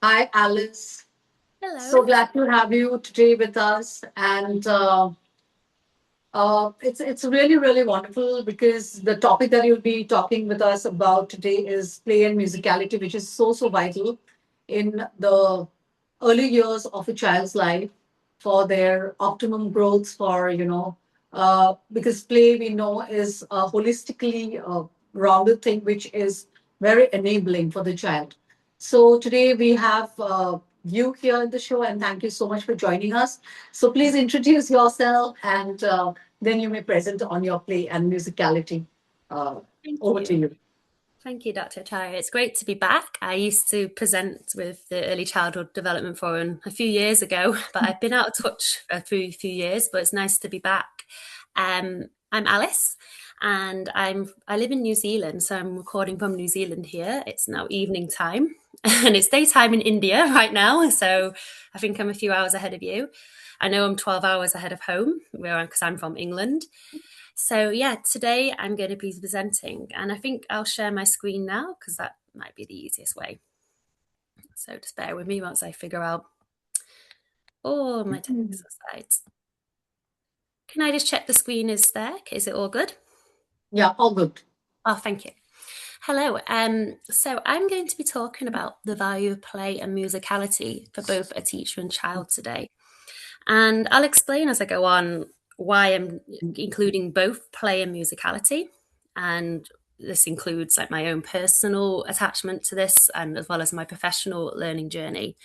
Hi, Alice. So Hello. glad to have you today with us. And it's really wonderful because the topic that you'll be talking with us about today is play and musicality, which is so vital in the early years of a child's life for their optimum growth. Because play we know is a holistically rounded thing, which is very enabling for the child. So today we have you here in the show, and thank you so much for joining us. So please introduce yourself, and then you may present on your play and musicality. Uh, Thank Over to you. you. Thank you, Dr. Chaya. It's great to be back. I used to present with the Early Childhood Development Forum a few years ago, but I've been out of touch for a few years, but it's nice to be back. I'm Alice and I live in New Zealand, so I'm recording from New Zealand here. It's now evening time and it's daytime in India right now, so I think I'm a few hours ahead of you. I know I'm 12 hours ahead of home because I'm from England. So, yeah, today I'm going to be presenting, and I think I'll share my screen now because that might be the easiest way. So, just bear with me once I figure out all my Mhm. text slides. Can I just check the screen is there? Is it all good? Yeah, all good. Oh, thank you. Hello. So I'm going to be talking about the value of play and musicality for both a teacher and child today. And I'll explain as I go on why I'm including both play and musicality. And this includes like my own personal attachment to this and as well as my professional learning journey.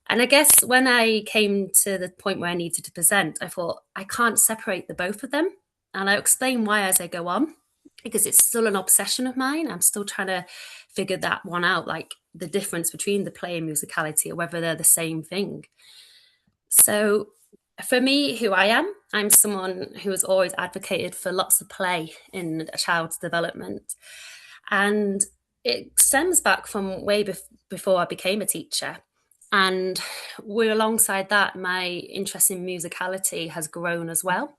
And I guess when I came to the point where I needed to present, I thought I can't separate the both of them. And I'll explain why as I go on, because it's still an obsession of mine. I'm still trying to figure that one out, like the difference between the play and musicality or whether they're the same thing. So, for me, who I am, I'm someone who has always advocated for lots of play in a child's development. And it stems back from before I became a teacher. And alongside that, my interest in musicality has grown as well.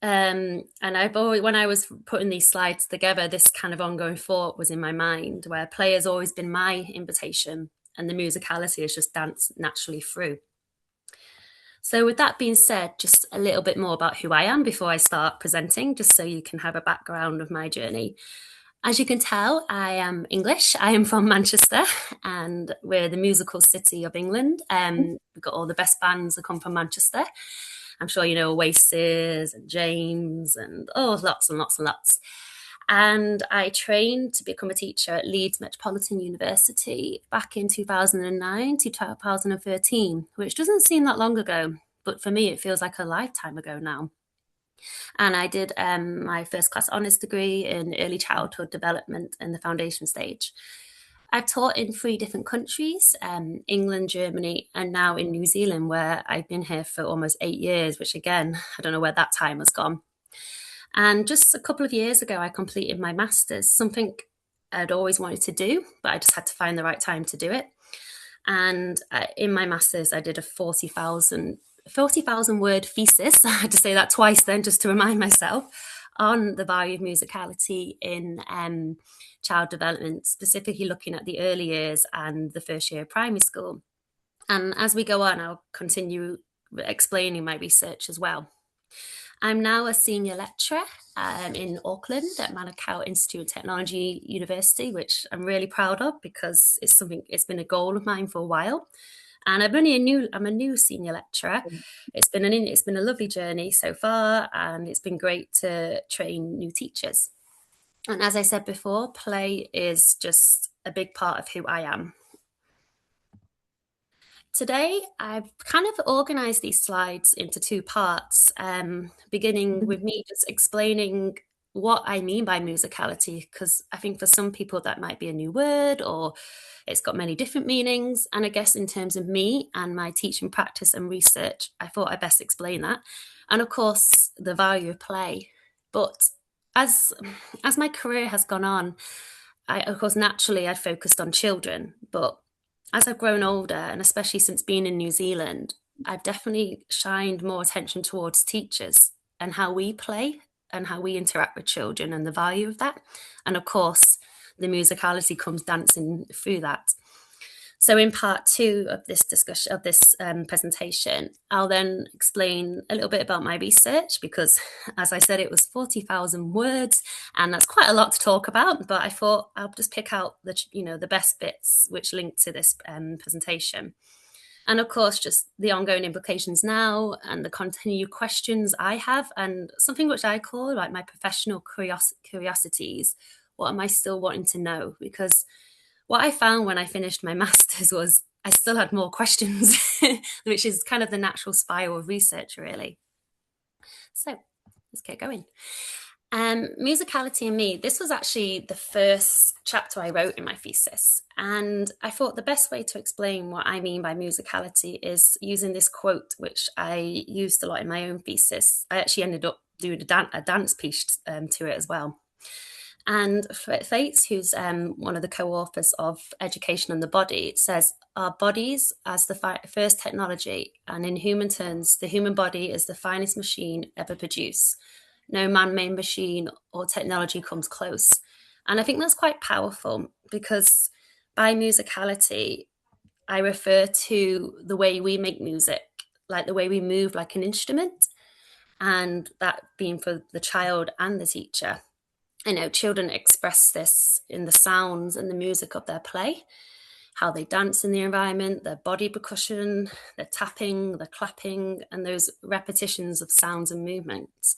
And I've always, when I was putting these slides together, this kind of ongoing thought was in my mind where play has always been my invitation and the musicality has just danced naturally through. So, with that being said, just a little bit more about who I am before I start presenting, just so you can have a background of my journey. As you can tell, I am English. I am from Manchester, and we're the musical city of England. We've got all the best bands that come from Manchester. I'm sure you know Oasis and James and lots and lots and lots. And I trained to become a teacher at Leeds Metropolitan University back in 2009 to 2013, which doesn't seem that long ago, but for me, it feels like a lifetime ago now. And I did my first class honours degree in early childhood development in the foundation stage. I've taught in 3 different countries, England, Germany, and now in New Zealand, where I've been here for almost 8 years, which again, I don't know where that time has gone. And just a couple of years ago, I completed my master's, something I'd always wanted to do, but I just had to find the right time to do it. And in my master's, I did a 40,000 word thesis. I had to say that twice then just to remind myself on the value of musicality in child development, specifically looking at the early years and the first year of primary school. And as we go on, I'll continue explaining my research as well. I'm now a senior lecturer in Auckland at Manukau Institute of Technology University, which I'm really proud of because it's been a goal of mine for a while. And I'm a new senior lecturer. It's been a lovely journey so far, and it's been great to train new teachers. And as I said before, play is just a big part of who I am. Today, I've kind of organized these slides into two parts, beginning with me just explaining what I mean by musicality, because I think for some people that might be a new word or it's got many different meanings. And I guess in terms of me and my teaching practice and research, I thought I'd best explain that. And of course, the value of play. But as as my career has gone on, I of course naturally I focused on children, but as I've grown older, and especially since being in New Zealand, I've definitely shined more attention towards teachers and how we play and how we interact with children and the value of that. And of course, the musicality comes dancing through that. So in part 2 of this discussion, of this presentation, I'll then explain a little bit about my research, because as I said, it was 40,000 words and that's quite a lot to talk about, but I thought I'll just pick out the best bits which link to this presentation. And of course, just the ongoing implications now and the continued questions I have, and something which I call like my professional curiosities. What am I still wanting to know? Because what I found when I finished my master's was I still had more questions, which is kind of the natural spiral of research, really. So let's get going. Musicality and me, this was actually the first chapter I wrote in my thesis. And I thought the best way to explain what I mean by musicality is using this quote, which I used a lot in my own thesis. I actually ended up doing a dance piece to it as well. And Fates, who's one of the co-authors of Education and the Body, says, our bodies as the first technology, and in human terms, the human body is the finest machine ever produced. No man-made machine or technology comes close. And I think that's quite powerful, because by musicality, I refer to the way we make music, like the way we move like an instrument, and that being for the child and the teacher. Children express this in the sounds and the music of their play, how they dance in the environment, their body percussion, their tapping, their clapping, and those repetitions of sounds and movements.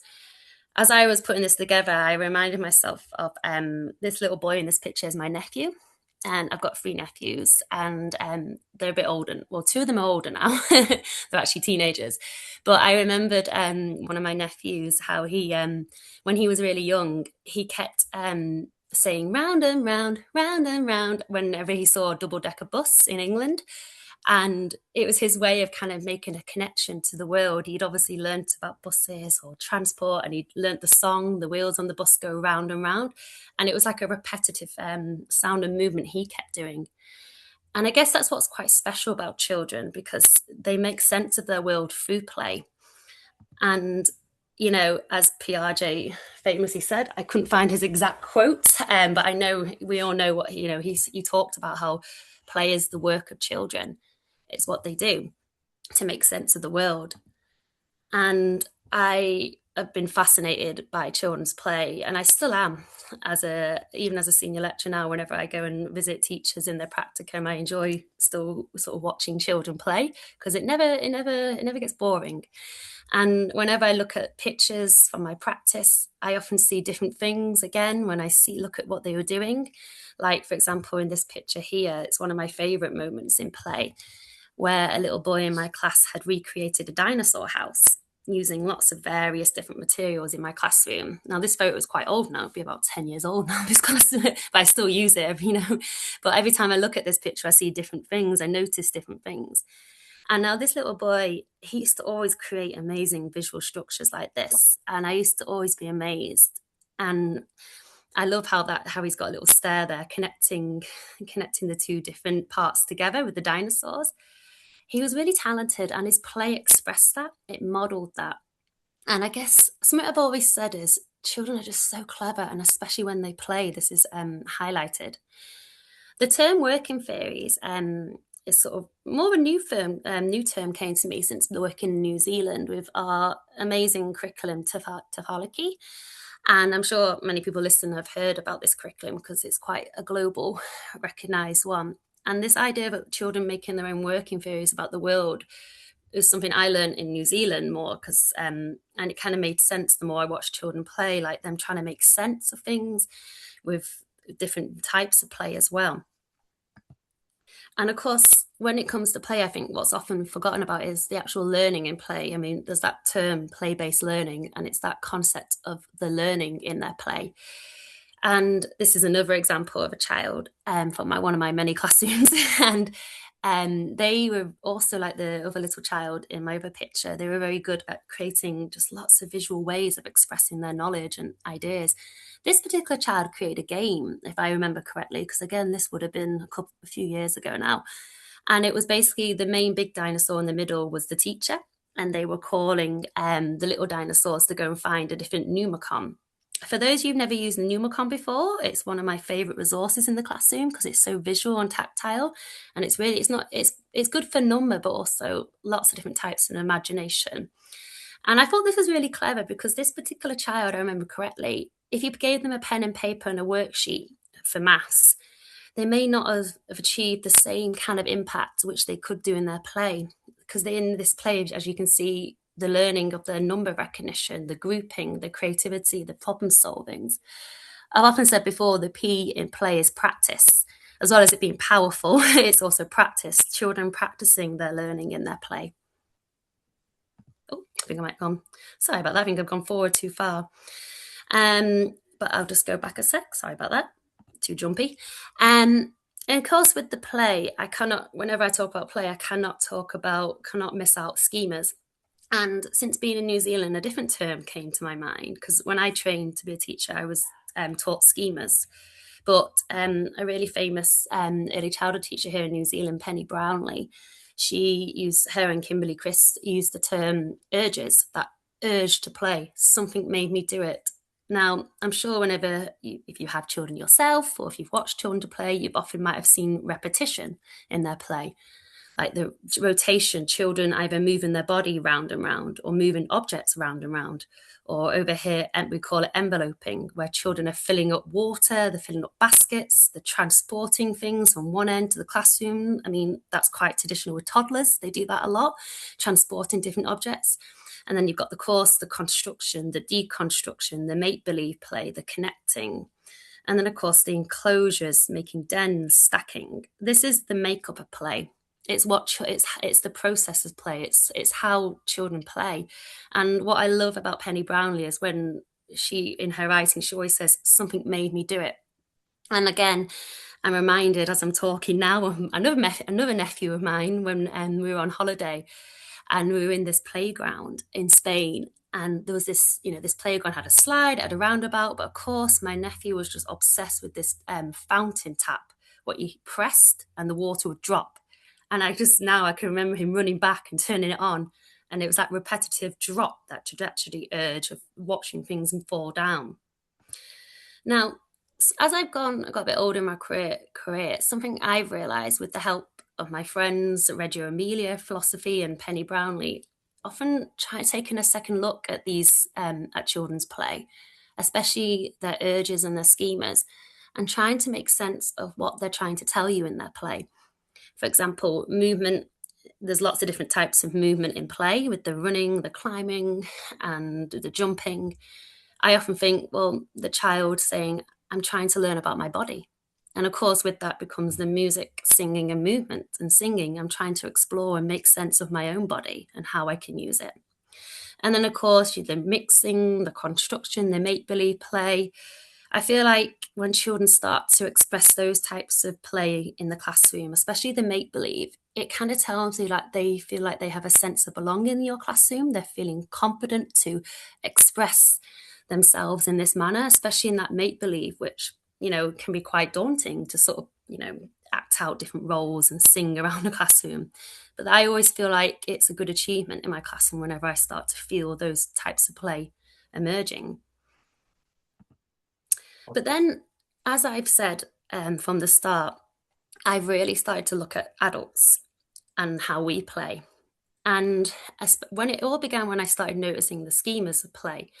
As I was putting this together, I reminded myself of this little boy in this picture is my nephew. And I've got 3 nephews, and they're a bit older. Well, 2 of them are older now. They're actually teenagers. But I remembered one of my nephews, how he, when he was really young, he kept saying round and round, round and round, whenever he saw a double-decker bus in England. And it was his way of kind of making a connection to the world. He'd obviously learnt about buses or transport, and he'd learnt the song, the wheels on the bus go round and round. And it was like a repetitive sound and movement he kept doing. And I guess that's what's quite special about children, because they make sense of their world through play. And, as Piaget famously said, I couldn't find his exact quote, but I know we all know what, he talked about how play is the work of children. It's what they do to make sense of the world. And I have been fascinated by children's play, and I still am, even as a senior lecturer now. Whenever I go and visit teachers in their practicum, I enjoy still sort of watching children play, because it never gets boring. And whenever I look at pictures from my practice, I often see different things again when I look at what they were doing. Like, for example, in this picture here, it's one of my favorite moments in play, where a little boy in my class had recreated a dinosaur house using lots of various different materials in my classroom. Now, this photo is quite old now, it'd be about 10 years old now, this class, but I still use it, But every time I look at this picture, I see different things, I notice different things. And now this little boy, he used to always create amazing visual structures like this. And I used to always be amazed. And I love how he's got a little stair there, connecting the 2 different parts together with the dinosaurs. He was really talented, and his play expressed that. It modeled that. And I guess something I've always said is children are just so clever, and especially when they play, this is highlighted. The term working theories is sort of more a new term came to me since working in New Zealand with our amazing curriculum, Tafalaki. And I'm sure many people listening have heard about this curriculum, because it's quite a global recognised one. And this idea of children making their own working theories about the world is something I learned in New Zealand more, because and it kind of made sense the more I watched children play, like them trying to make sense of things with different types of play as well. And of course, when it comes to play, I think what's often forgotten about is the actual learning in play. I mean, there's that term play-based learning, and it's that concept of the learning in their play. And this is another example of a child from one of my many classrooms. And they were also, like the other little child in my other picture, they were very good at creating just lots of visual ways of expressing their knowledge and ideas. This particular child created a game, if I remember correctly, because again, this would have been a few years ago now. And it was basically the main big dinosaur in the middle was the teacher, and they were calling the little dinosaurs to go and find a different pneumacon. For those who've never used Numicon before, it's one of my favorite resources in the classroom because it's so visual and tactile, and it's good for number, but also lots of different types of imagination. And I thought this was really clever because this particular child, I remember correctly, if you gave them a pen and paper and a worksheet for maths, they may not have achieved the same kind of impact which they could do in their play. Because in this play, as you can see, the learning of the number recognition, the grouping, the creativity, the problem solvings. I've often said before, the P in play is practice. As well as it being powerful, it's also practice. Children practicing their learning in their play. Oh, I think I might have gone. Sorry about that. I think I've gone forward too far. But I'll just go back a sec. Sorry about that. Too jumpy. And of course, with the play, whenever I talk about play, I cannot miss out schemas. And since being in New Zealand, a different term came to my mind because when I trained to be a teacher, I was taught schemas. But a really famous early childhood teacher here in New Zealand, Penny Brownlee, her and Kimberly Chris used the term urges, that urge to play. Something made me do it. Now, I'm sure if you have children yourself or if you've watched children to play, you often might have seen repetition in their play. Like the rotation, children either moving their body round and round or moving objects round and round. Or over here, we call it enveloping, where children are filling up water, they're filling up baskets, they're transporting things from one end to the classroom. I mean, that's quite traditional with toddlers. They do that a lot, transporting different objects. And then you've got the course, the construction, the deconstruction, the make-believe play, the connecting. And then, of course, the enclosures, making dens, stacking. This is the makeup of play. It's the process of play. It's how children play. And what I love about Penny Brownlee is when in her writing, she always says, something made me do it. And again, I'm reminded as I'm talking now of another nephew of mine when we were on holiday and we were in this playground in Spain. And there was this playground had a slide, had a roundabout, but of course my nephew was just obsessed with this fountain tap, what you pressed and the water would drop. And I can remember him running back and turning it on. And it was that repetitive drop, that trajectory urge of watching things fall down. Now, as I've got a bit older in my career, something I've realised with the help of my friends, Reggio Emilia, Philosophy, and Penny Brownlee, often taking a second look at these at children's play, especially their urges and their schemas, and trying to make sense of what they're trying to tell you in their play. For example, movement, there's lots of different types of movement in play with the running, the climbing, and the jumping. I often think, well, the child saying, I'm trying to learn about my body. And of course, with that becomes the music, singing and movement and singing. I'm trying to explore and make sense of my own body and how I can use it. And then, of course, the mixing, the construction, the make-believe play. I feel like when children start to express those types of play in the classroom, especially the make-believe, it kind of tells you like they feel like they have a sense of belonging in your classroom. They're feeling confident to express themselves in this manner, especially in that make-believe, which, can be quite daunting to sort of, act out different roles and sing around the classroom. But I always feel like it's a good achievement in my classroom whenever I start to feel those types of play emerging. But then, as I've said from the start, I've really started to look at adults and how we play. And when it all began, when I started noticing the schemas of play.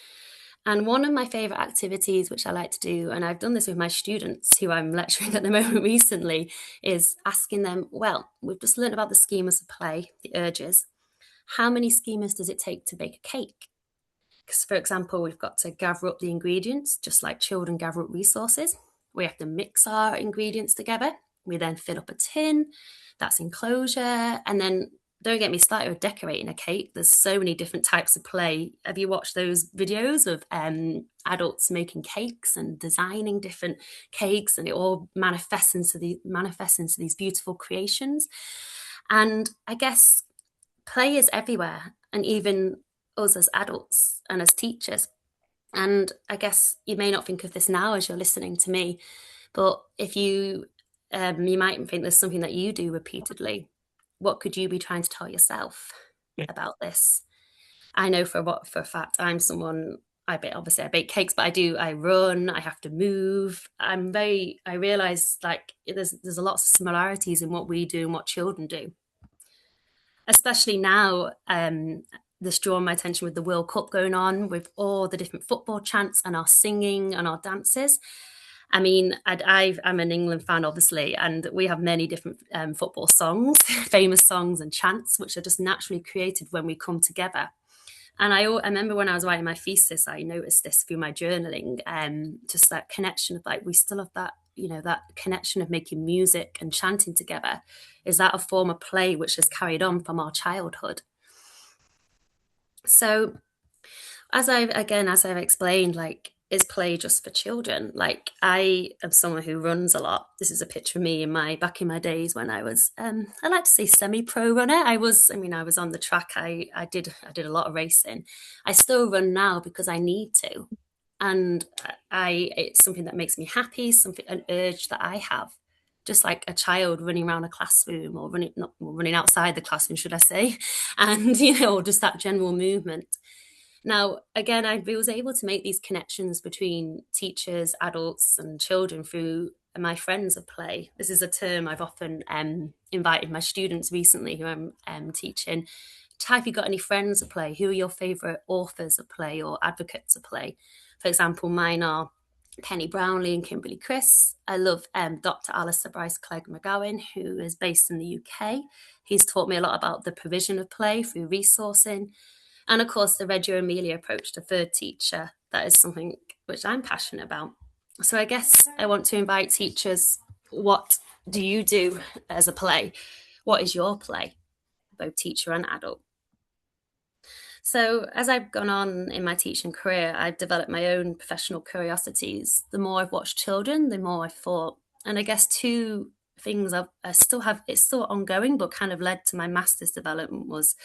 And one of my favourite activities, which I like to do, and I've done this with my students who I'm lecturing at the moment recently, is asking them, well, we've just learned about the schemas of play, the urges. How many schemas does it take to bake a cake? Because, for example, we've got to gather up the ingredients, just like children gather up resources. We have to mix our ingredients together. We then fill up a tin, that's enclosure, and then don't get me started with decorating a cake. There's so many different types of play. Have you watched those videos of adults making cakes and designing different cakes, and it all manifests into these beautiful creations? And I guess play is everywhere, and even us as adults and as teachers. And I guess you may not think of this now as you're listening to me, but if you might think there's something that you do repeatedly. What could you be trying to tell yourself about this? I know for a fact I'm someone, I bake cakes, but I run, I have to move. I realize like there's a lot of similarities in what we do and what children do, especially now. This drawing my attention with the World Cup going on, with all the different football chants and our singing and our dances. I mean, I'm an England fan, obviously, and we have many different football songs, famous songs and chants, which are just naturally created when we come together. And I remember when I was writing my thesis, I noticed this through my journaling, just that connection of like, we still have that, that connection of making music and chanting together. Is that a form of play which is carried on from our childhood? So as I've explained, like, is play just for children? Like, I am someone who runs a lot. This is a picture of me back in my days when I was, I like to say semi-pro runner. I was on the track. I did a lot of racing. I still run now because I need to, and it's something that makes me happy. An urge that I have. Just like a child running around a classroom, or running outside the classroom, should I say, and just that general movement. Now, again, I was able to make these connections between teachers, adults, and children through my friends of play. This is a term I've often invited my students recently who I'm teaching. Have you got any friends of play? Who are your favourite authors of play or advocates of play? For example, mine are Penny Brownlee and Kimberly Chris. I love Dr. Alistair Bryce Clegg McGowan, who is based in the UK. He's taught me a lot about the provision of play through resourcing. And of course, the Reggio Emilia approach to third teacher. That is something which I'm passionate about. So I guess I want to invite teachers, what do you do as a play? What is your play, both teacher and adult? So as I've gone on in my teaching career, I've developed my own professional curiosities. The more I've watched children, the more I've thought. And I guess two things I still have, it's still ongoing, but kind of led to my master's development, was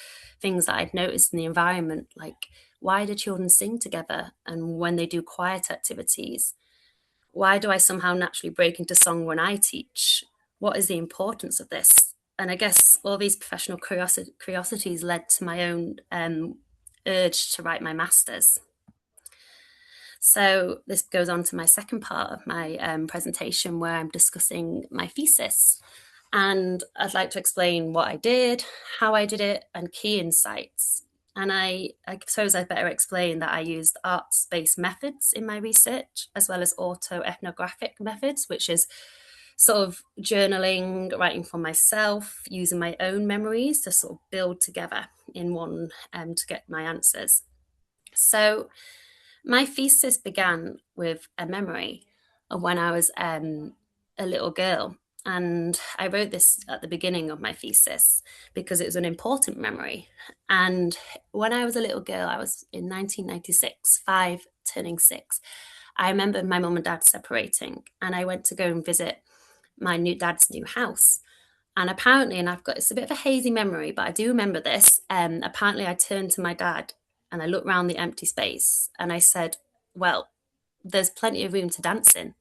things that I'd noticed in the environment, like, why do children sing together? And when they do quiet activities, why do I somehow naturally break into song when I teach? What is the importance of this? And I guess all these professional curiosities led to my own urge to write my master's. So this goes on to my second part of my presentation, where I'm discussing my thesis. And I'd like to explain what I did, how I did it, and key insights. And I suppose I'd better explain that I used arts-based methods in my research, as well as autoethnographic methods, which is sort of journaling, writing for myself, using my own memories to sort of build together in one to get my answers. So my thesis began with a memory of when I was a little girl. And I wrote this at the beginning of my thesis because it was an important memory. And when I was a little girl, I was in 1996, 5 turning 6. I remember my mum and dad separating, and I went to go and visit my dad's new house. And apparently, it's a bit of a hazy memory, but I do remember this. Apparently, I turned to my dad and I looked around the empty space and I said, well, there's plenty of room to dance in.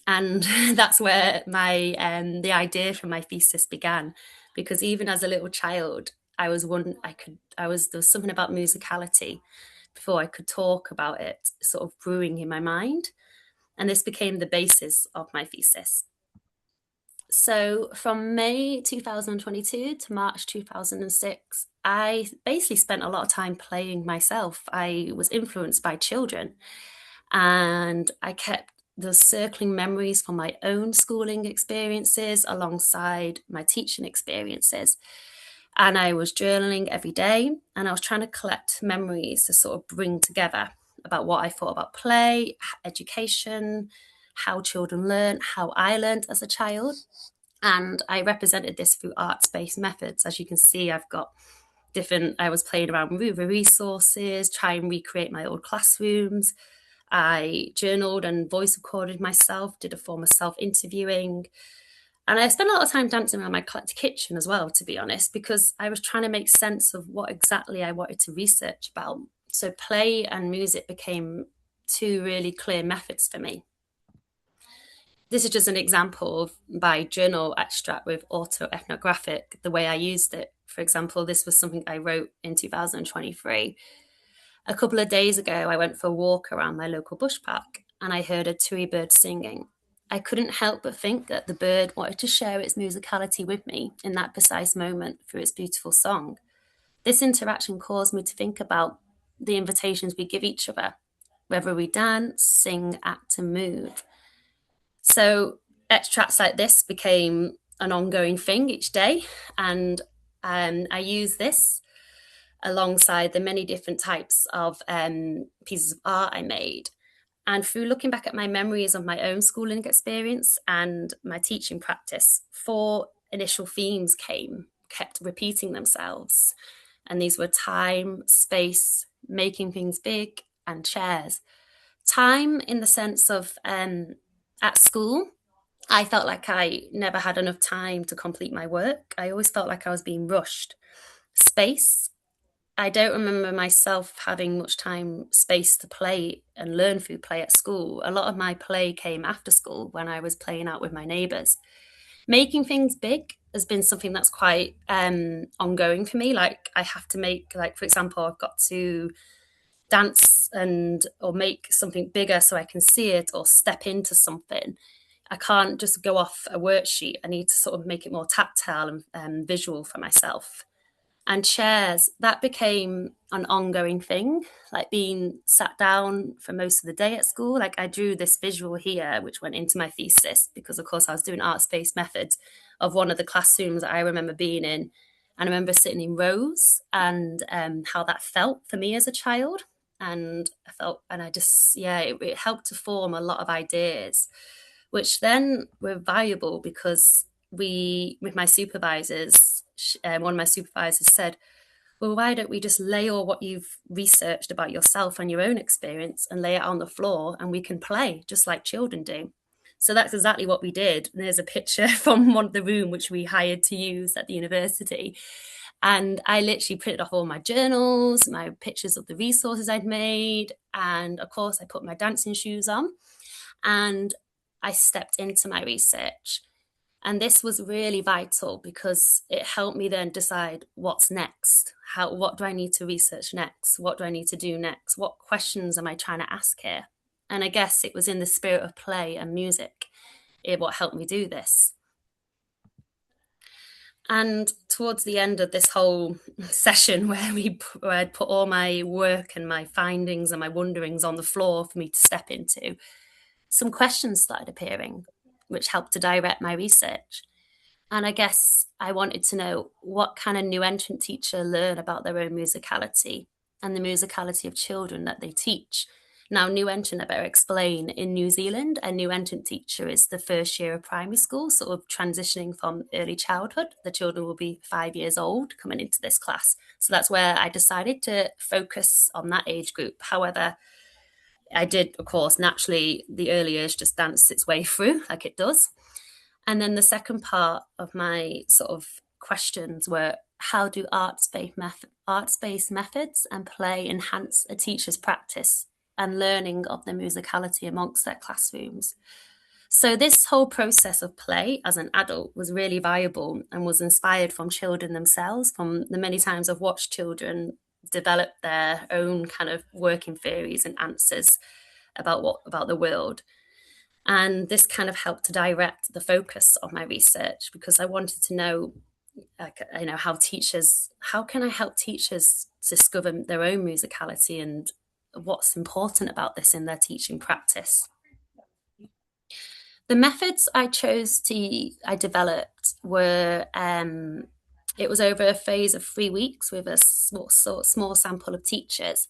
And that's where the idea for my thesis began, because even as a little child, there was something about musicality before I could talk about it, sort of brewing in my mind. And this became the basis of my thesis. So from May 2022 to March 2006, I basically spent a lot of time playing myself. I was influenced by children, and I kept the circling memories from my own schooling experiences alongside my teaching experiences. And I was journaling every day, and I was trying to collect memories to sort of bring together about what I thought about play, education, how children learn, how I learned as a child. And I represented this through arts-based methods. As you can see, I've got I was playing around with resources, try and recreate my old classrooms. I journaled and voice recorded myself, did a form of self-interviewing. And I spent a lot of time dancing around my kitchen as well, to be honest, because I was trying to make sense of what exactly I wanted to research about. So play and music became two really clear methods for me. This is just an example of my journal extract with autoethnographic, the way I used it. For example, this was something I wrote in 2023. A couple of days ago, I went for a walk around my local bush park and I heard a tui bird singing. I couldn't help but think that the bird wanted to share its musicality with me in that precise moment through its beautiful song. This interaction caused me to think about the invitations we give each other, whether we dance, sing, act, and move. So extracts like this became an ongoing thing each day, and I use this alongside the many different types of pieces of art I made. And through looking back at my memories of my own schooling experience and my teaching practice, 4 initial themes kept repeating themselves. And these were time, space, making things big, and chairs. Time in the sense of at school, I felt like I never had enough time to complete my work. I always felt like I was being rushed. Space, I don't remember myself having much time, space to play and learn through play at school. A lot of my play came after school when I was playing out with my neighbours. Making things big has been something that's quite ongoing for me. Like I have to make, like for example, I've got to dance and or make something bigger so I can see it or step into something. I can't just go off a worksheet. I need to sort of make it more tactile and visual for myself. And chairs, that became an ongoing thing, like being sat down for most of the day at school. Like I drew this visual here, which went into my thesis because, of course, I was doing art-based methods of one of the classrooms that I remember being in. And I remember sitting in rows and how that felt for me as a child. And I just, yeah, it helped to form a lot of ideas, which then were valuable because with my supervisors, one of my supervisors said, well, why don't we just lay all what you've researched about yourself and your own experience and lay it on the floor and we can play just like children do. So that's exactly what we did. And there's a picture from one of the room which we hired to use at the university. And I literally printed off all my journals, my pictures of the resources I'd made. And of course, I put my dancing shoes on and I stepped into my research. And this was really vital because it helped me then decide what's next. What do I need to research next? What do I need to do next? What questions am I trying to ask here? And I guess it was in the spirit of play and music what helped me do this. And towards the end of this whole session where I'd put all my work and my findings and my wonderings on the floor for me to step into, some questions started appearing, which helped to direct my research. And I guess I wanted to know what kind of new entrant teacher learn about their own musicality and the musicality of children that they teach. Now, new entrant, I better explain, in New Zealand, a new entrant teacher is the first year of primary school, sort of transitioning from early childhood. The children will be 5 years old coming into this class. So that's where I decided to focus on that age group. However, I did, of course, naturally, the early years just danced its way through like it does. And then the second part of my sort of questions were, how do arts-based methods and play enhance a teacher's practice and learning of their musicality amongst their classrooms? So this whole process of play as an adult was really valuable and was inspired from children themselves, from the many times I've watched children develop their own kind of working theories and answers about the world. And this kind of helped to direct the focus of my research because I wanted to know, how can I help teachers discover their own musicality and what's important about this in their teaching practice. The methods I developed were, it was over a phase of 3 weeks with a small sample of teachers.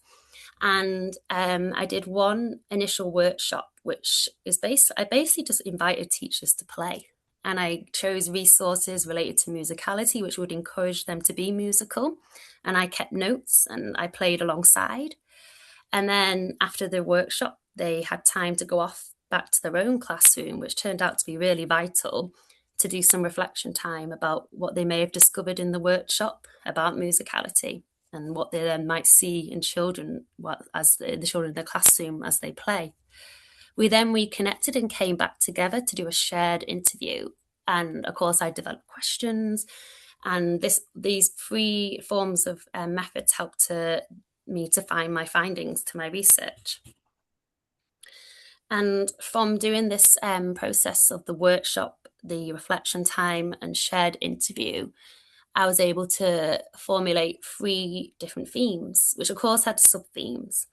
And I did one initial workshop, which is I basically just invited teachers to play. And I chose resources related to musicality, which would encourage them to be musical. And I kept notes and I played alongside. And then after the workshop, they had time to go off back to their own classroom, which turned out to be really vital to do some reflection time about what they may have discovered in the workshop about musicality and what they then might see in children as the children in the classroom as they play. We then reconnected and came back together to do a shared interview. And of course, I developed questions. And these 3 forms of methods helped to me to find my findings to my research. And from doing this process of the workshop, the reflection time, and shared interview, I was able to formulate 3 different themes, which of course had sub-themes.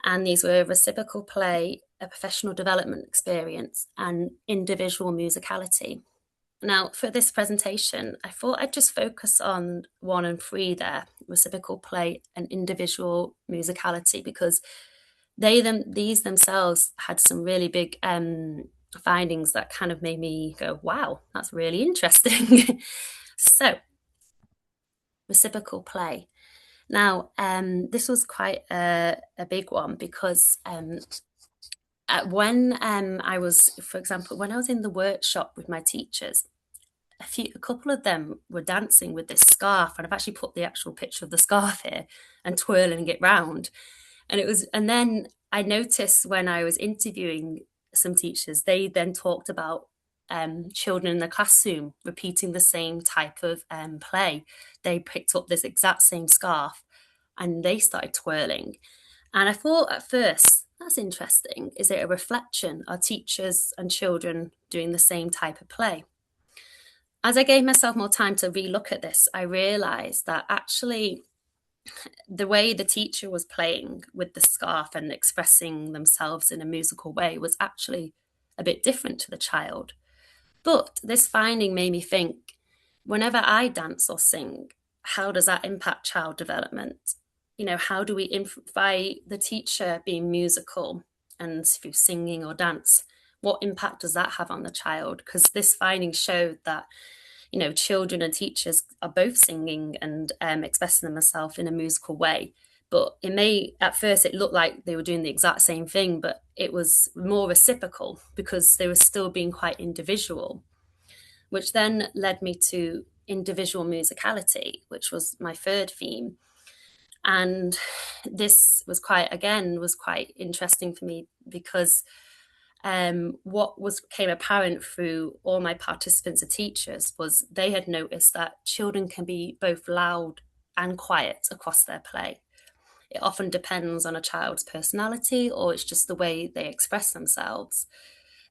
And these were reciprocal play, a professional development experience, and individual musicality. Now, for this presentation, I thought I'd just focus on 1 and 3 there, reciprocal play and individual musicality, because these themselves had some really big findings that kind of made me go, wow, that's really interesting. So, reciprocal play. Now, this was quite a big one because when I was, for example, when I was in the workshop with my teachers, a couple of them were dancing with this scarf, and I've actually put the actual picture of the scarf here and twirling it round. And then I noticed when I was interviewing some teachers, they then talked about children in the classroom repeating the same type of play. They picked up this exact same scarf and they started twirling. And I thought at first, that's interesting. Is it a reflection? Are teachers and children doing the same type of play? As I gave myself more time to relook at this, I realised that actually the way the teacher was playing with the scarf and expressing themselves in a musical way was actually a bit different to the child. But this finding made me think, whenever I dance or sing, how does that impact child development? How do we, by the teacher being musical and through singing or dance, what impact does that have on the child? Because this finding showed that children and teachers are both singing and expressing themselves in a musical way. But at first it looked like they were doing the exact same thing, but it was more reciprocal because they were still being quite individual, which then led me to individual musicality, which was my 3rd theme. And this was quite interesting for me because what became apparent through all my participants and teachers was they had noticed that children can be both loud and quiet across their play. It often depends on a child's personality, or it's just the way they express themselves.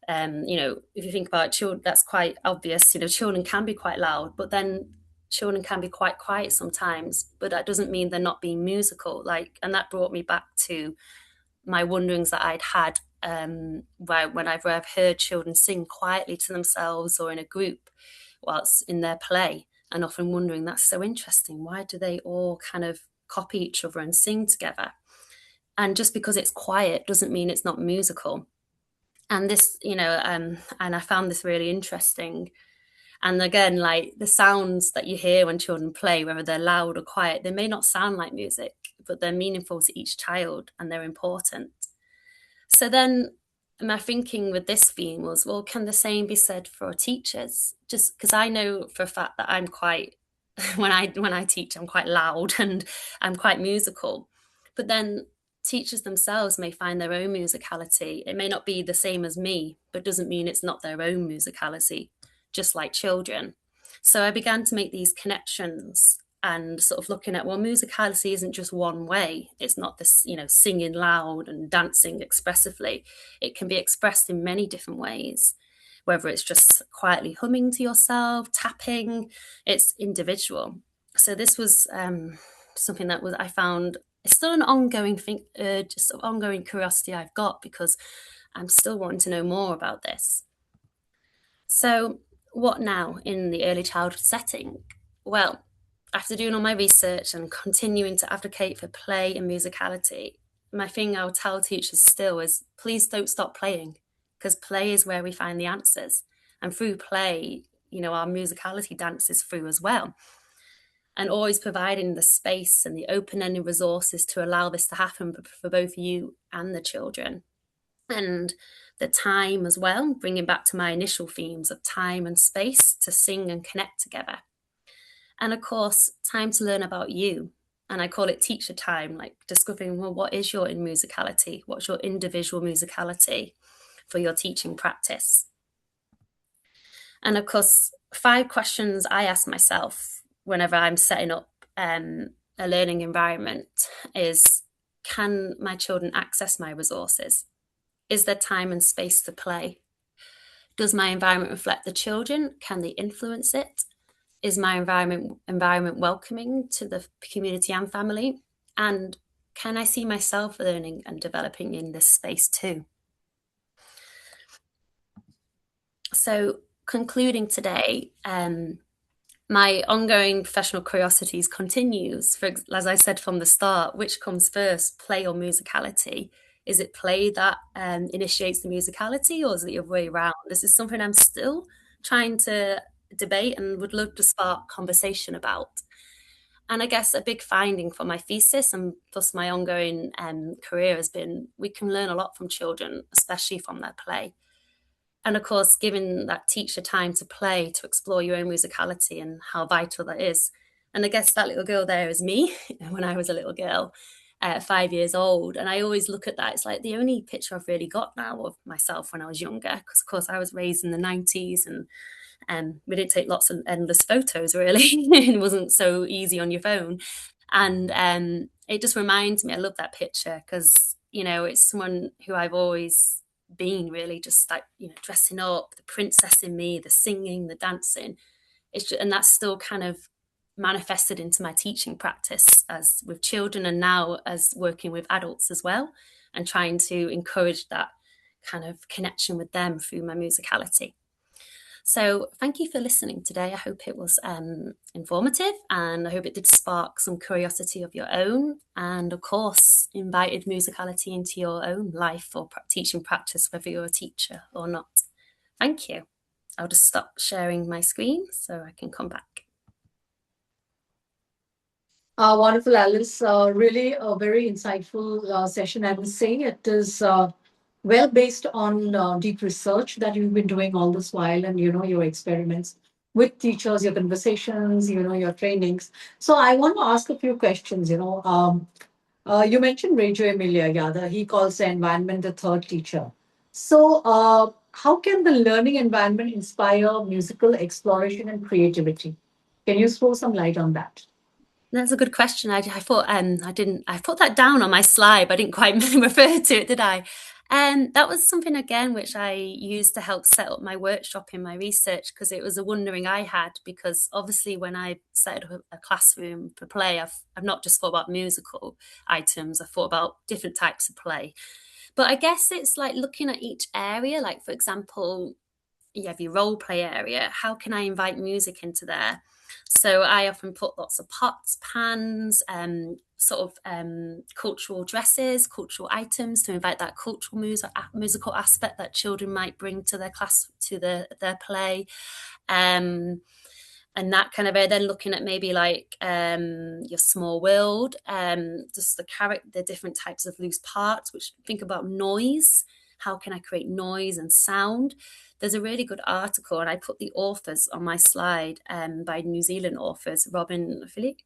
If you think about children, that's quite obvious. Children can be quite loud, but then children can be quite quiet sometimes. But that doesn't mean they're not being musical. And that brought me back to my wonderings that I'd had whenever I've heard children sing quietly to themselves or in a group whilst in their play, and often wondering, that's so interesting. Why do they all kind of copy each other and sing together? And just because it's quiet doesn't mean it's not musical. And this, and I found this really interesting. And again, like the sounds that you hear when children play, whether they're loud or quiet, they may not sound like music, but they're meaningful to each child and they're important. So then my thinking with this theme was, well, can the same be said for teachers? Just because I know for a fact that I'm quite, when I teach, I'm quite loud and I'm quite musical. But then teachers themselves may find their own musicality. It may not be the same as me, but doesn't mean it's not their own musicality, just like children. So I began to make these connections and sort of looking at, well, musicality isn't just one way. It's not this, singing loud and dancing expressively. It can be expressed in many different ways, whether it's just quietly humming to yourself, tapping, it's individual. So this was something that I found, it's still an ongoing thing, just an ongoing curiosity I've got, because I'm still wanting to know more about this. So what now in the early childhood setting? Well, after doing all my research and continuing to advocate for play and musicality, my thing I would tell teachers still is, please don't stop playing, because play is where we find the answers. And through play, our musicality dances through as well. And always providing the space and the open-ended resources to allow this to happen for both you and the children. And the time as well, bringing back to my initial themes of time and space to sing and connect together. And of course, time to learn about you. And I call it teacher time, like discovering, well, what is your musicality? What's your individual musicality for your teaching practice? And of course, 5 questions I ask myself whenever I'm setting up a learning environment is, can my children access my resources? Is there time and space to play? Does my environment reflect the children? Can they influence it? Is my environment welcoming to the community and family? And can I see myself learning and developing in this space too? So, concluding today, my ongoing professional curiosities continues. As I said from the start, which comes first, play or musicality? Is it play that initiates the musicality, or is it the other way around? This is something I'm still trying to debate and would love to spark conversation about. And I guess a big finding for my thesis and plus my ongoing career has been we can learn a lot from children, especially from their play. And of course, giving that teacher time to play, to explore your own musicality and how vital that is. And I guess that little girl there is me when I was a little girl, 5 years old. And I always look at that. It's like the only picture I've really got now of myself when I was younger, because of course I was raised in the 90s and we didn't take lots of endless photos really. It wasn't so easy on your phone. And it just reminds me, I love that picture because, you know, it's someone who I've always been really, just like, you know, dressing up, the princess in me, the singing, the dancing. And that's still kind of manifested into my teaching practice as with children and now as working with adults as well, and trying to encourage that kind of connection with them through my musicality. So thank you for listening today. I hope it was informative, and I hope it did spark some curiosity of your own, and of course invited musicality into your own life or teaching practice, whether you're a teacher or not. Thank you. I'll just stop sharing my screen so I can come back. Wonderful, Alice. Really a very insightful session. I would say it is well based on deep research that you've been doing all this while, and your experiments with teachers, your conversations, your trainings. So I want to ask a few questions. You mentioned Reggio Emilia, Yada. He calls the environment the third teacher. So how can the learning environment inspire musical exploration and creativity? Can you throw some light on that? That's a good question. I thought I put that down on my slide, but I didn't quite refer to it, did I? That was something again which I used to help set up my workshop in my research, because it was a wondering I had. Because obviously, when I set up a classroom for play, I've not just thought about musical items. I thought about different types of play. But I guess it's like looking at each area. Like for example, you have your role play area. How can I invite music into there? So I often put lots of pots, pans, cultural dresses, cultural items to invite that cultural musical aspect that children might bring to their class, to their play. And that kind of area. Then looking at maybe like your small world, just the different types of loose parts, which think about noise. How can I create noise and sound? There's a really good article, and I put the authors on my slide, by New Zealand authors, Robin Frick,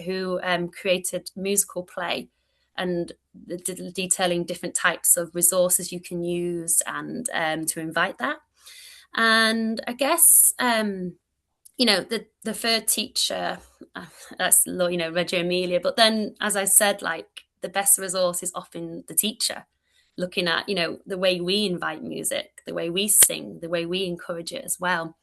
who created musical play and detailing different types of resources you can use and to invite that. And I guess the third teacher, that's Reggio Emilia. But then, as I said, like the best resource is often the teacher, looking at the way we invite music, the way we sing, the way we encourage it as well.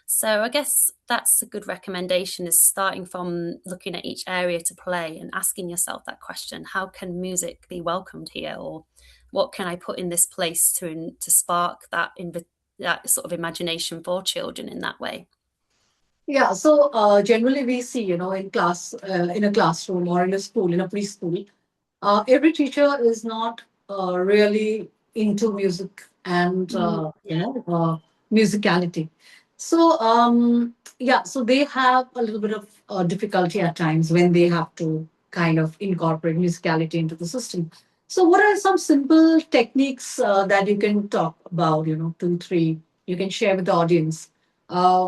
So I guess that's a good recommendation, is starting from looking at each area to play and asking yourself that question: how can music be welcomed here, or what can I put in this place to spark that sort of imagination for children in that way? Yeah, so generally we see, in class, in a classroom or in a school, in a preschool, every teacher is not really into music and musicality. So yeah, so they have a little bit of difficulty at times when they have to kind of incorporate musicality into the system. So what are some simple techniques that you can talk about? Two, three, you can share with the audience,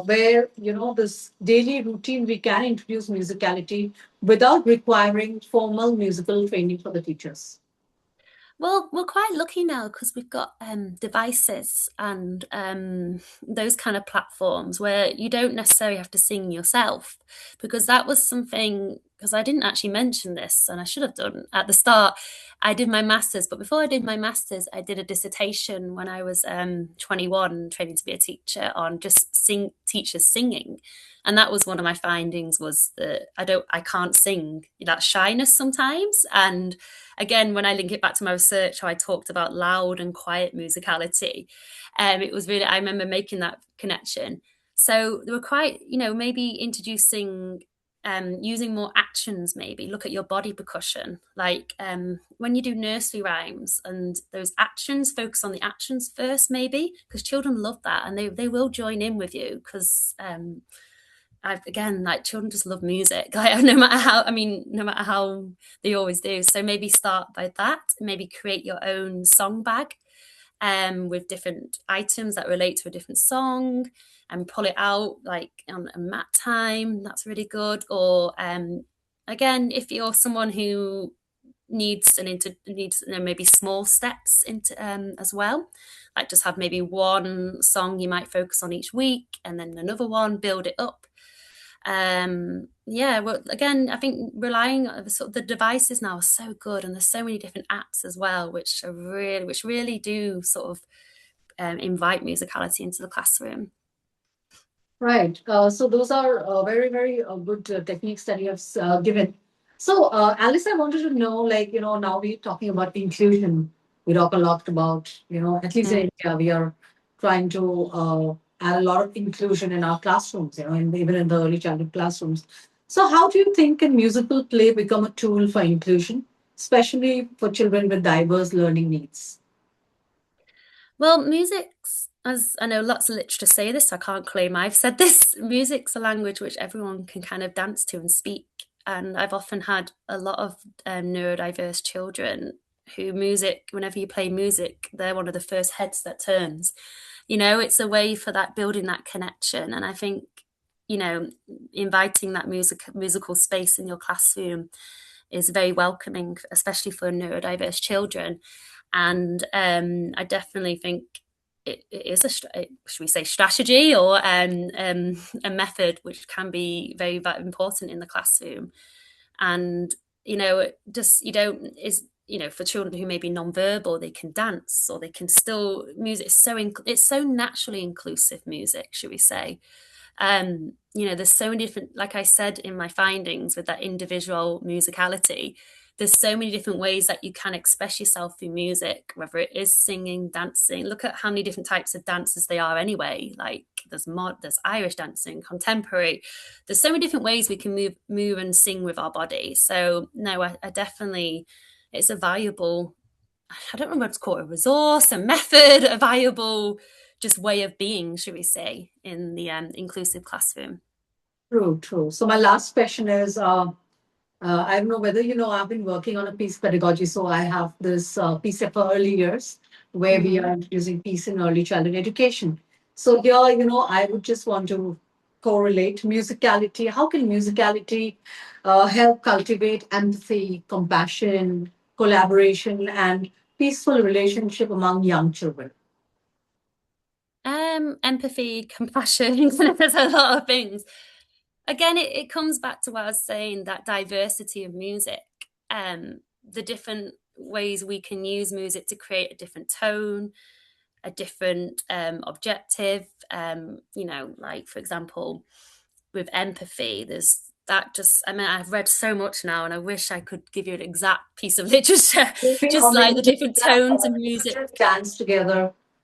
where this daily routine we can introduce musicality without requiring formal musical training for the teachers. Well, we're quite lucky now because we've got devices and those kind of platforms where you don't necessarily have to sing yourself. Because that was something, because I didn't actually mention this and I should have done at the start. I did my master's, but before I did my master's, I did a dissertation when I was 21, training to be a teacher on just teachers singing. And that was one of my findings, was that I can't sing, that shyness sometimes. And again, when I link it back to my research, how I talked about loud and quiet musicality, it was really, I remember making that connection. So they were quite, maybe introducing, using more actions, maybe look at your body percussion, like when you do nursery rhymes and those actions, focus on the actions first, maybe, because children love that and they will join in with you because again, like children just love music. Like no matter how they always do. So maybe start by that. Maybe create your own song bag, with different items that relate to a different song, and pull it out like on a mat time. That's really good. Or again, if you're someone who needs maybe small steps into as well, like just have maybe one song you might focus on each week and then another one, build it up. Yeah, well, again, I think relying on the devices now are so good, and there's so many different apps as well, which really do sort of invite musicality into the classroom. Right. So those are very, very good techniques that you have given. So, Alice, I wanted to know, like, now we're talking about inclusion. We talk a lot about, at least in Mm. India, we are trying to add a lot of inclusion in our classrooms, even in the early childhood classrooms. So, how do you think can musical play become a tool for inclusion, especially for children with diverse learning needs? Well, music's, as I know lots of literature say this, so I can't claim I've said this, music's a language which everyone can kind of dance to and speak. And I've often had a lot of neurodiverse children who whenever you play music, they're one of the first heads that turns. It's a way for that, building that connection. And I think, you know, inviting that musical space in your classroom is very welcoming, especially for neurodiverse children. And I definitely think it is should we say, strategy or a method which can be very, very important in the classroom. And just you don't is for children who may be non-verbal, they can dance, or they can still, music is it's so naturally inclusive, music, should we say. There's so many different, like I said in my findings with that individual musicality, there's so many different ways that you can express yourself through music, whether it is singing, dancing. Look at how many different types of dances they are anyway. Like there's Irish dancing, contemporary. There's so many different ways we can move and sing with our body. So no, I definitely, it's a valuable, I don't know what to call it, a resource, a method, a valuable just way of being, should we say, in the inclusive classroom. True, true. So, my last question is I don't know whether I've been working on a peace pedagogy. So I have this piece for early years where we Mm-hmm. are introducing peace in early childhood education. So here, I would just want to correlate musicality. How can musicality help cultivate empathy, compassion, collaboration, and peaceful relationship among young children? Empathy, compassion, there's a lot of things. Again, it comes back to what I was saying, that diversity of music, the different ways we can use music to create a different tone, a different objective. Like for example, with empathy, there's that just, I mean, I've read so much now and I wish I could give you an exact piece of literature, Maybe, just or like maybe the different tones of music. children dance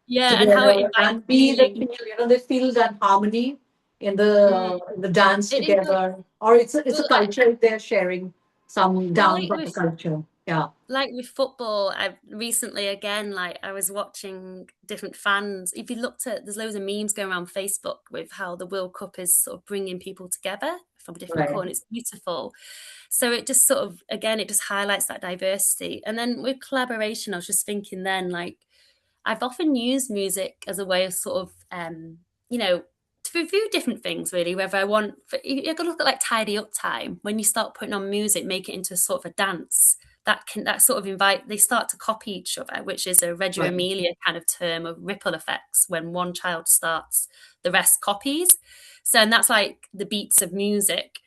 Yeah, and how it together invites and be the feeling. feel, they feel that harmony Mm. in the dance It is like, together, or it's a well, culture they're sharing some well, dance of the culture. Yeah, like with football, I recently, again, like I was watching different fans. If you looked at, there's loads of memes going around Facebook with how the World Cup is sort of bringing people together from different right. corners. It's beautiful. So it just sort of, again, it just highlights that diversity. And then with collaboration, I was just thinking then, like, I've often used music as a way of sort of, you know, to review different things really, whether I want, you can look at like tidy up time, when you start putting on music, make it into sort of a dance, that sort of they start to copy each other, which is a Reggio Right. Emilia kind of term of ripple effects. When one child starts, the rest copies. So, and that's like the beats of music.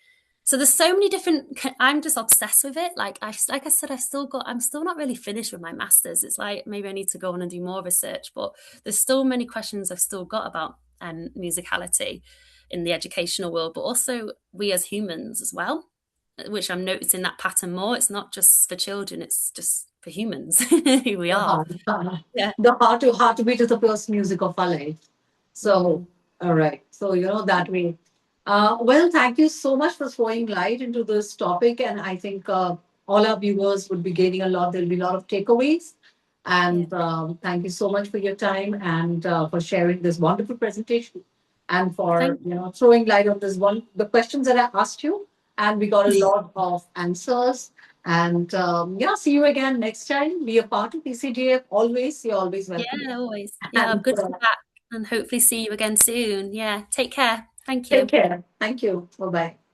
So there's so many different. I'm just obsessed with it. Like I said, I'm still not really finished with my masters. It's like maybe I need to go on and do more research, but there's still many questions I've still got about musicality in the educational world, but also we as humans as well, which I'm noticing that pattern more. It's not just for children; it's just for humans who we The are. heart, Yeah. the heartbeat is the first music of our life. So, all right. So, that way. Well, thank you so much for throwing light into this topic. And I think all our viewers would be gaining a lot. There'll be a lot of takeaways. Yeah. And thank you so much for your time and for sharing this wonderful presentation and for, Thank throwing light on the questions that I asked you. And we got a you. lot of answers. And yeah, see you again next time. Be a part of ECDF. Always, you're always welcome. Yeah, always. Yeah, And good to be back and hopefully see you again soon. Yeah, take care. Thank take you. care. Thank you. Bye bye.